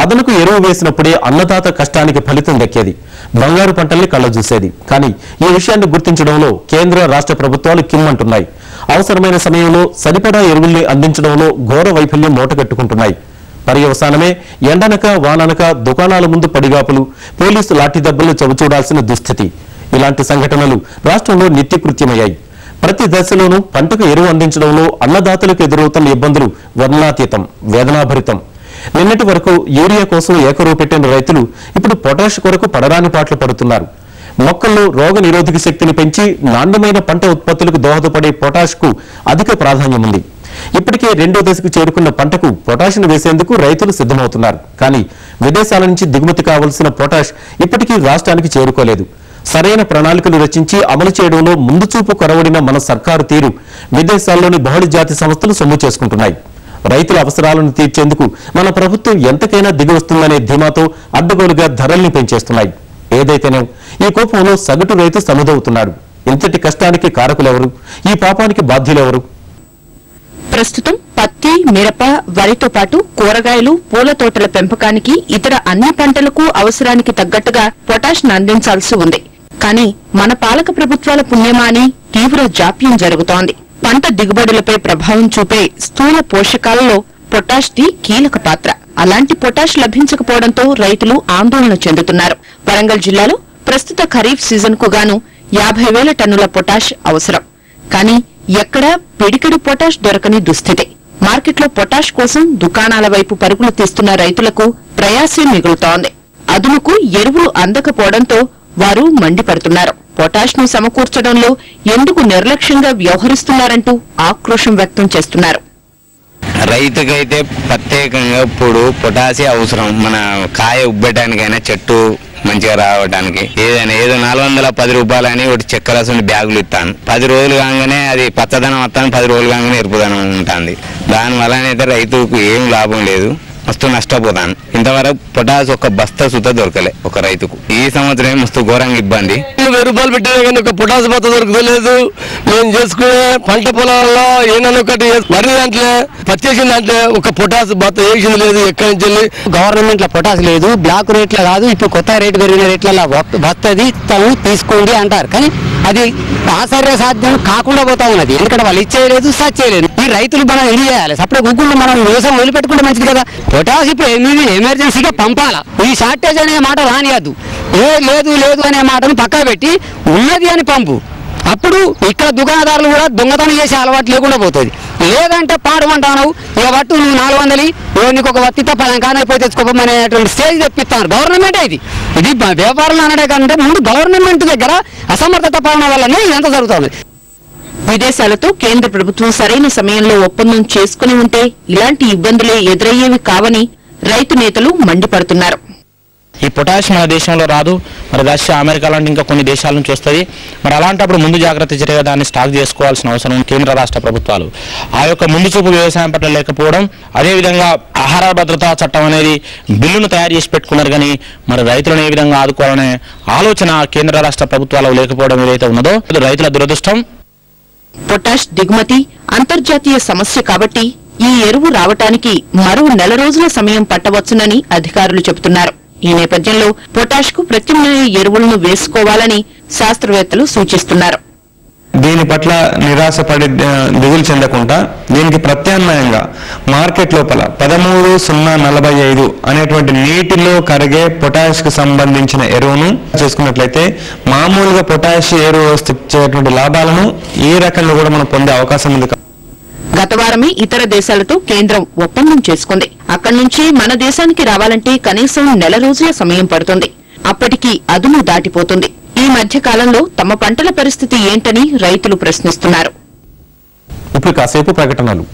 అదనకు ఎరువు వేసినప్పుడే అన్నదాత కష్టానికి ఫలితం దక్కేది, బంగారు పంటల్ని కళ్ళజూసేది. కానీ ఈ విషయాన్ని గుర్తించడంలో కేంద్ర రాష్ట్ర ప్రభుత్వాలు కిమ్మంటున్నాయి. అవసరమైన సమయంలో సరిపడా ఎరువుల్ని అందించడంలో ఘోర వైఫల్యం మూటగట్టుకుంటున్నాయి. పర్యవసానమే ఎండనక వాననక దుకాణాల ముందు పడిగాపులు, పోలీసు లాఠీ దెబ్బలు చవిచూడాల్సిన దుస్థితి. ఇలాంటి సంఘటనలు రాష్ట్రంలో నిత్యకృత్యమయ్యాయి. ప్రతి దశలోనూ పంటకు ఎరువు అందించడంలో అన్నదాతలకు ఎదురవుతున్న ఇబ్బందులు వర్ణనాతీతం, వేదనాభరితం. నిన్నటి వరకు యూరియా కోసం ఏకరువు పెట్టిన రైతులు ఇప్పుడు పొటాష్ కొరకు పడరాని పాటలు పడుతున్నారు. మొక్కల్లో రోగ నిరోధక శక్తిని పెంచి నాణ్యమైన పంట ఉత్పత్తులకు దోహదపడే పొటాష్ కు అధిక ప్రాధాన్యం ఉంది. ఇప్పటికే రెండో దశకు చేరుకున్న పంటకు పొటాష్ ను వేసేందుకు రైతులు సిద్ధమవుతున్నారు. కానీ విదేశాల నుంచి దిగుమతి కావలసిన పొటాష్ ఇప్పటికీ రాష్ట్రానికి చేరుకోలేదు. సరైన ప్రణాళికలు రచించి అమలు చేయడంలో ముందు చూపు కొరవడిన మన సర్కారు తీరు విదేశాల్లోని బహుళ జాతి సంస్థలు సొమ్ము చేసుకుంటున్నాయి. రైతుల అవసరాలను తీర్చేందుకు మన ప్రభుత్వం ఎంతకైనా దిగివస్తుందనే ధీమాతో అడ్డగోలుగా ధరల్ని పెంచేస్తున్నాయి. ఏదైతేనే ఈ కోపంలో సగటు రైతు సముదవుతున్నాడు. ఇంతటి కష్టానికి కారకులెవరు? ఈ పాపానికి బాధ్యులెవరు? ప్రస్తుతం పత్తి, మిరప, వరితో పాటు కూరగాయలు, పూల తోటల పెంపకానికి ఇతర అన్ని పంటలకు అవసరానికి తగ్గట్టుగా పొటాష్ అందించాల్సి ఉంది. కానీ మన పాలక ప్రభుత్వాల పుణ్యమాని తీవ్ర జాప్యం జరుగుతోంది. పంట దిగుబడులపై ప్రభావం చూపే స్థూల పోషకాలలో పొటాష్ ది కీలక పాత్ర. అలాంటి పొటాష్ లభించకపోవడంతో రైతులు ఆందోళన చెందుతున్నారు. వరంగల్ జిల్లాలో ప్రస్తుత ఖరీఫ్ సీజన్ కు గాను 50,000 టన్నుల పొటాష్ అవసరం. కానీ ఎక్కడా పిడికెడు పొటాష్ దొరకని దుస్థితి. మార్కెట్లో పొటాష్ కోసం దుకాణాల వైపు పరుగులు తీస్తున్న రైతులకు ప్రయాసే మిగులుతోంది. అదునుకు ఎరువులు అందకపోవడంతో వారు మండిపడుతున్నారు. పొటాష్ ను సమకూర్చడంలో ఎందుకు నిర్లక్ష్యంగా వ్యవహరిస్తున్నారంటూ ఆక్రోశం వ్యక్తం చేస్తున్నారు. రైతుకైతే ప్రత్యేకంగా ఇప్పుడు పొటాషే అవసరం. మన కాయ ఉబ్బటానికైనా, చెట్టు మంచిగా రావడానికి ఏదైనా ఏదో 410 రూపాయలని ఒకటి చక్కెర బ్యాగులు ఇస్తాను. 10 రోజులు కాగానే అది పచ్చదనం వస్తాను, 10 రోజులు కాగానే ఎరుపుదనం ఉంటుంది. దానివల్లనైతే రైతుకు ఏం లాభం లేదు, మస్తు నష్టపోతాను. ఇంతవరకు పొటాష్ ఒక బస్తా సుత దొరకలే ఒక రైతుకు. ఈ సంవత్సరం మస్తు ఘోరంగా ఇబ్బంది. 1000 రూపాయలు పెట్టినా కానీ ఒక పొటాష్ బస్తా దొరకలేదు. మేము చేసుకునే పంట పొలాల్లో ఏదైనా ఒకటి వరి దాంట్లో పచ్చేసిన దాంట్లో ఒక పొటాష్ బస్తా వేసింది లేదు. ఎక్కడి నుంచి వెళ్ళి గవర్నమెంట్ లో పొటాష్ లేదు, బ్లాక్ రేట్ల కాదు, ఇప్పుడు కొత్త రేటు పెరిగిన రేట్ల బస్తది తను తీసుకోండి అంటారు. కానీ అది ఆశ్చర్య సాధ్యం కాకుండా పోతా ఉన్నది. ఎందుకంటే వాళ్ళు ఇచ్చేయలేదు, సచ్చేయలేదు. ఈ రైతులు మనం ఏం చేయాలి? సపరేట్ గుగ్గులు మనం వ్యవసాయం వదిలిపెట్టుకుంటే మంచిది కదా. పొటాష్ ఇప్పుడు ఎమర్జెన్సీగా పంపాలా. ఈ షార్టేజ్ అనే మాట రానియద్దు. లేదు లేదు అనే మాటను పక్కా పెట్టి ఉన్నది అని పంపు. అప్పుడు ఇక్కడ దుకాణదారులు కూడా దొంగతనం చేసే అలవాటు లేకుండా పోతుంది. లేదంటే పాడమంటావు, ఇక పట్టు నువ్వు 400 నీకు ఒక వత్తితో 10 కానైపోయి తెచ్చుకోమనేటువంటి స్టేజ్ తెప్పిస్తాను. గవర్నమెంటే ఇది వ్యాపారం అనడే కంటే ముందు గవర్నమెంట్ దగ్గర అసమర్థత పాలన వల్లనే ఇదంతా జరుగుతుంది. విదేశాలతో కేంద్ర ప్రభుత్వం సరైన సమయంలో ఒప్పందం చేసుకుని ఉంటే ఇలాంటి ఇబ్బందులే ఎదురయ్యేవి కావని రైతు నేతలు మండిపడుతున్నారు. ఈ పొటాష్ మన దేశంలో రాదు, మరి రష్యా, అమెరికా లాంటి ఇంకా కొన్ని దేశాల నుంచి వస్తుంది. మరి అలాంటప్పుడు ముందు జాగ్రత్త చర్యగా దాన్ని స్టాక్ చేసుకోవాల్సిన అవసరం కేంద్ర రాష్ట్ర ప్రభుత్వాలు. ఆ యొక్క ముందు చూపు వ్యవసాయం పట్ల లేకపోవడం, అదేవిధంగా ఆహార భద్రతా చట్టం అనేది బిల్లును తయారు చేసి పెట్టుకున్నారు. కానీ మరి రైతులను ఏ విధంగా ఆదుకోవాలనే ఆలోచన కేంద్ర రాష్ట్ర ప్రభుత్వాలు లేకపోవడం ఏదైతే ఉన్నదో రైతుల దురదృష్టం. పొటాష్ దిగుమతి అంతర్జాతీయ సమస్య కాబట్టి ఈ ఎరువు రావటానికి మరో 1 రోజుల సమయం పట్టవచ్చునని అధికారులు చెబుతున్నారు. ఈ నేపథ్యంలో పొటాష్ కు ప్రత్యామ్నాయ ఎరువులను వేసుకోవాలని శాస్త్రవేత్తలు సూచిస్తున్నారు. దీని పట్ల నిరాశపడి దిగులు చెందకుండా దీనికి ప్రత్యామ్నాయంగా మార్కెట్ లోపల 13,045 అనేటువంటి నీటిలో కరిగే పొటాష్ కు సంబంధించిన ఎరువును చేసుకున్నట్లయితే మామూలుగా పొటాష్ ఎరువు వచ్చేటువంటి లాభాలను ఈ రకంలో కూడా మనం పొందే అవకాశం ఉంది. గత వారమే ఇతర దేశాలతో కేంద్రం ఒప్పందం చేసుకుంది. అక్కడి నుంచి మన దేశానికి రావాలంటే కనీసం 1 రోజుల సమయం పడుతుంది. అప్పటికి అదును దాటిపోతుంది. ఈ మధ్య కాలంలో తమ పంటల పరిస్థితి ఏంటని రైతులు ప్రశ్నిస్తున్నారు. ఇప్పుడు కాసేపు ప్రకటనలు.